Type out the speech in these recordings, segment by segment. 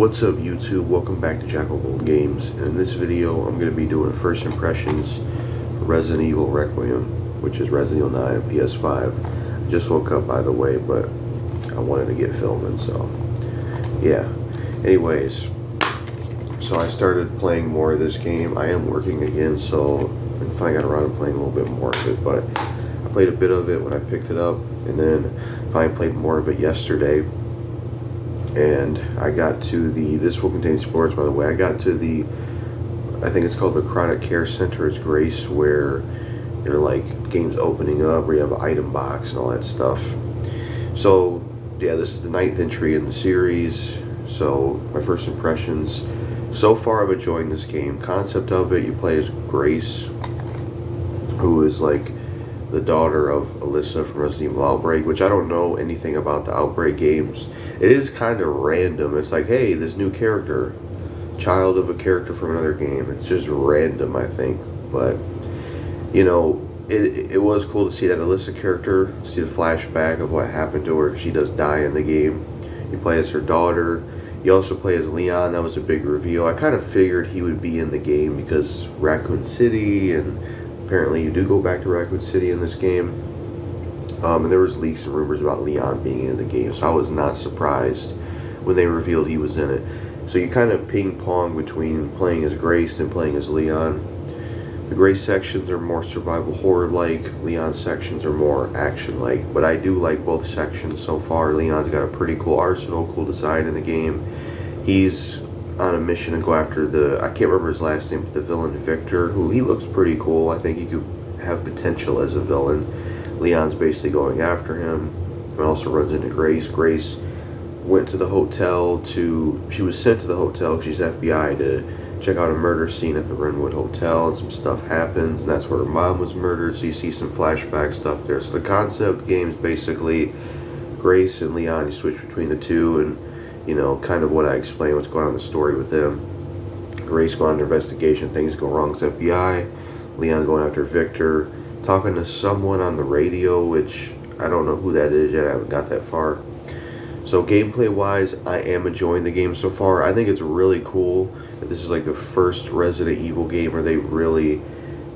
What's up YouTube? Welcome back to Jackal Games, and in this video I'm going to be doing first impressions for Resident Evil Requiem, which is Resident Evil 9 on PS5. I just woke up, by the way, but I wanted to get filming, so yeah. Anyways, so I started playing more of this game. I am working again, so I finally got around to playing a little bit more of it, but I played a bit of it when I picked it up, and then finally played more of it yesterday. And I got to this will contain spoilers, by the way. I got to I think it's called the Chronic Care Center. It's Grace, where you're like, game's opening up, where you have an item box and all that stuff. So yeah, this is the 9th entry in the series. So my first impressions. So far I'm enjoying this game. Concept of it, you play as Grace, who is like the daughter of Alyssa from Resident Evil Outbreak, which I don't know anything about the Outbreak games. It is kind of random. It's like, hey, this new character, child of a character from another game. It's just random, I think. But, you know, it was cool to see that Alyssa character, see the flashback of what happened to her. She does die in the game. You play as her daughter. You also play as Leon. That was a big reveal. I kind of figured he would be in the game because Raccoon City, and apparently you do go back to Raccoon City in this game. And there was leaks and rumors about Leon being in the game, so I was not surprised when they revealed he was in it. So you kind of ping pong between playing as Grace and playing as Leon. The Grace sections are more survival horror-like, Leon's sections are more action-like, but I do like both sections so far. Leon's got a pretty cool arsenal, cool design in the game. He's on a mission to go after I can't remember his last name, but the villain Victor, who he looks pretty cool. I think he could have potential as a villain. Leon's basically going after him, and also runs into Grace. Grace went to the hotel she was sent to the hotel, she's FBI, to check out a murder scene at the Renwood Hotel, and some stuff happens, and that's where her mom was murdered, so you see some flashback stuff there. So the concept game is basically Grace and Leon, you switch between the two, and you know, kind of what I explained, what's going on in the story with them. Grace going on an investigation, things go wrong with FBI. Leon going after Victor, talking to someone on the radio, which I don't know who that is yet. I haven't got that far. So gameplay wise, I am enjoying the game so far. I think it's really cool that this is like the first Resident Evil game where they really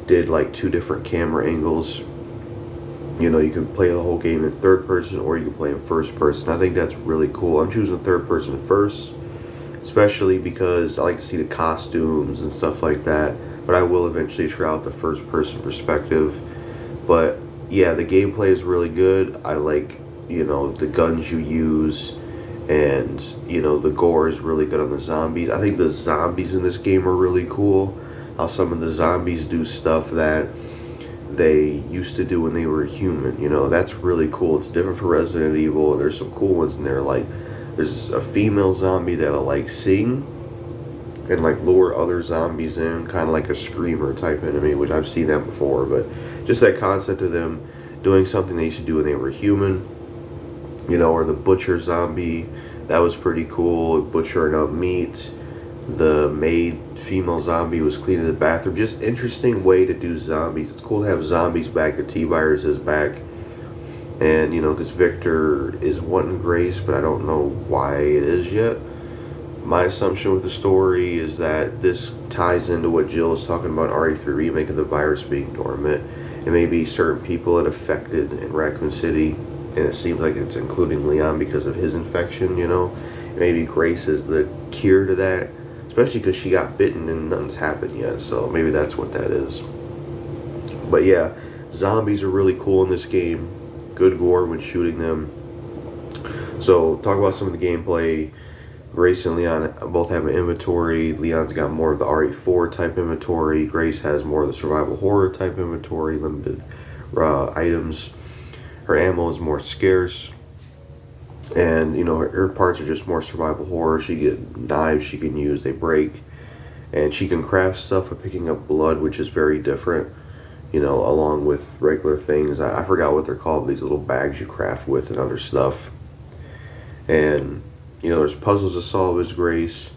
did like 2 different camera angles. You know, you can play the whole game in third person, or you can play in first person. I think that's really cool. I'm choosing third person first, especially because I like to see the costumes and stuff like that, but I will eventually try out the first person perspective. But yeah, the gameplay is really good. I like, you know, the guns you use, and you know, the gore is really good on the zombies. I think the zombies in this game are really cool. How some of the zombies do stuff that they used to do when they were human. You know, that's really cool. It's different for Resident Evil, and there's some cool ones in there. Like, there's a female zombie that'll like sing and like lure other zombies in, kind of like a screamer type enemy, which I've seen that before. But just that concept of them doing something they used to do when they were human, you know, or the butcher zombie, that was pretty cool, butchering up meat. The maid female zombie was cleaning the bathroom. Just interesting way to do zombies. It's cool to have zombies back. The T-Virus is back. And, you know, because Victor is wanting Grace, but I don't know why it is yet. My assumption with the story is that this ties into what Jill is talking about, RE3 remake, of the virus being dormant. And maybe certain people it affected in Raccoon City, and it seems like it's including Leon because of his infection, you know. Maybe Grace is the cure to that, especially because she got bitten and nothing's happened yet, so maybe that's what that is. But yeah, zombies are really cool in this game. Good gore when shooting them. So talk about some of the gameplay. Grace and Leon both have an inventory. Leon's got more of the RE4 type inventory. Grace has more of the survival horror type inventory, limited items. Her ammo is more scarce. And, you know, her parts are just more survival horror. She get knives she can use, they break. And she can craft stuff by picking up blood, which is very different, you know, along with regular things. I forgot what they're called, these little bags you craft with and other stuff. And you know, there's puzzles to solve as Grace.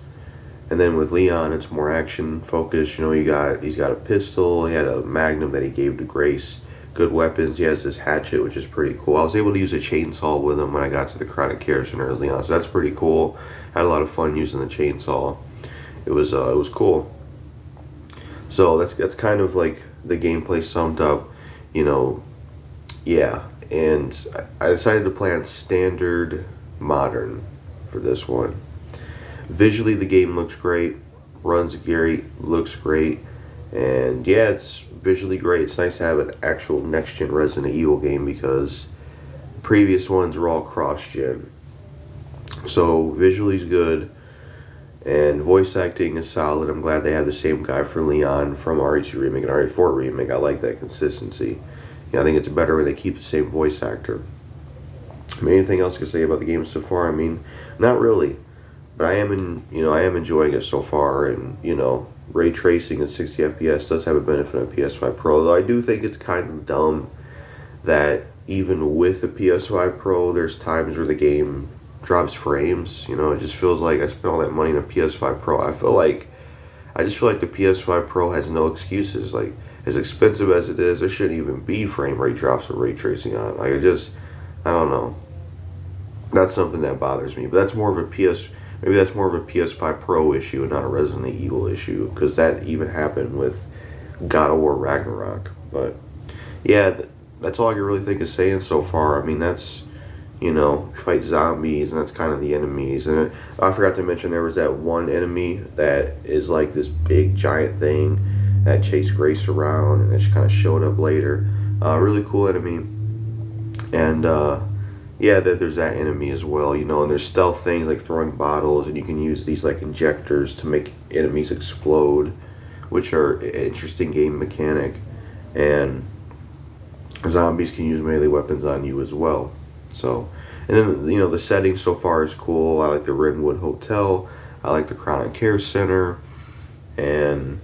And then with Leon, it's more action focused. You know, he's got a pistol. He had a Magnum that he gave to Grace good weapons. He has this hatchet, which is pretty cool. I was able to use a chainsaw with him when I got to the Chronic Care Center early on, so that's pretty cool. Had a lot of fun using the chainsaw. It was cool. So that's kind of like the gameplay summed up, you know. Yeah, and I decided to play on standard modern for this one. Visually, the game looks great, runs great, looks great, and yeah, it's visually great. It's nice to have an actual next-gen Resident Evil game because previous ones were all cross-gen. So visually is good, and voice acting is solid. I'm glad they have the same guy for Leon from RE2 Remake and RE4 Remake. I like that consistency. Yeah, I think it's better when they keep the same voice actor. I mean, anything else to say about the game so far? I mean, not really. But I am enjoying it so far, and ray tracing at 60 FPS does have a benefit on PS5 Pro. Though I do think it's kind of dumb that even with the PS5 Pro, there's times where the game drops frames. It just feels like I spent all that money on a PS5 Pro. I just feel like the PS5 Pro has no excuses. Like, as expensive as it is, there shouldn't even be frame rate drops with ray tracing on. Like, I don't know. That's something that bothers me. But that's more of a PS5 Pro issue and not a Resident Evil issue, because that even happened with God of War Ragnarok. But yeah, that's all I can really think of saying so far. I mean, that's, you fight zombies, and that's kind of the enemies. And I forgot to mention there was that one enemy that is like this big giant thing that chased Grace around, and it just kind of showed up later. Really cool enemy. And yeah, there's that enemy as well, and there's stealth things like throwing bottles, and you can use these like injectors to make enemies explode, which are an interesting game mechanic. And zombies can use melee weapons on you as well. So, and then the setting so far is cool. I like the Redwood Hotel. I like the Chronic Care Center, and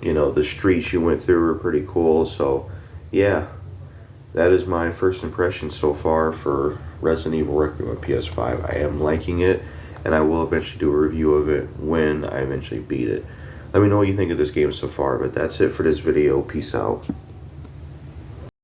the streets you went through were pretty cool. So, yeah, that is my first impression so far for Resident Evil Requiem on PS5. I am liking it, and I will eventually do a review of it when I eventually beat it. Let me know what you think of this game so far, but that's it for this video. Peace out.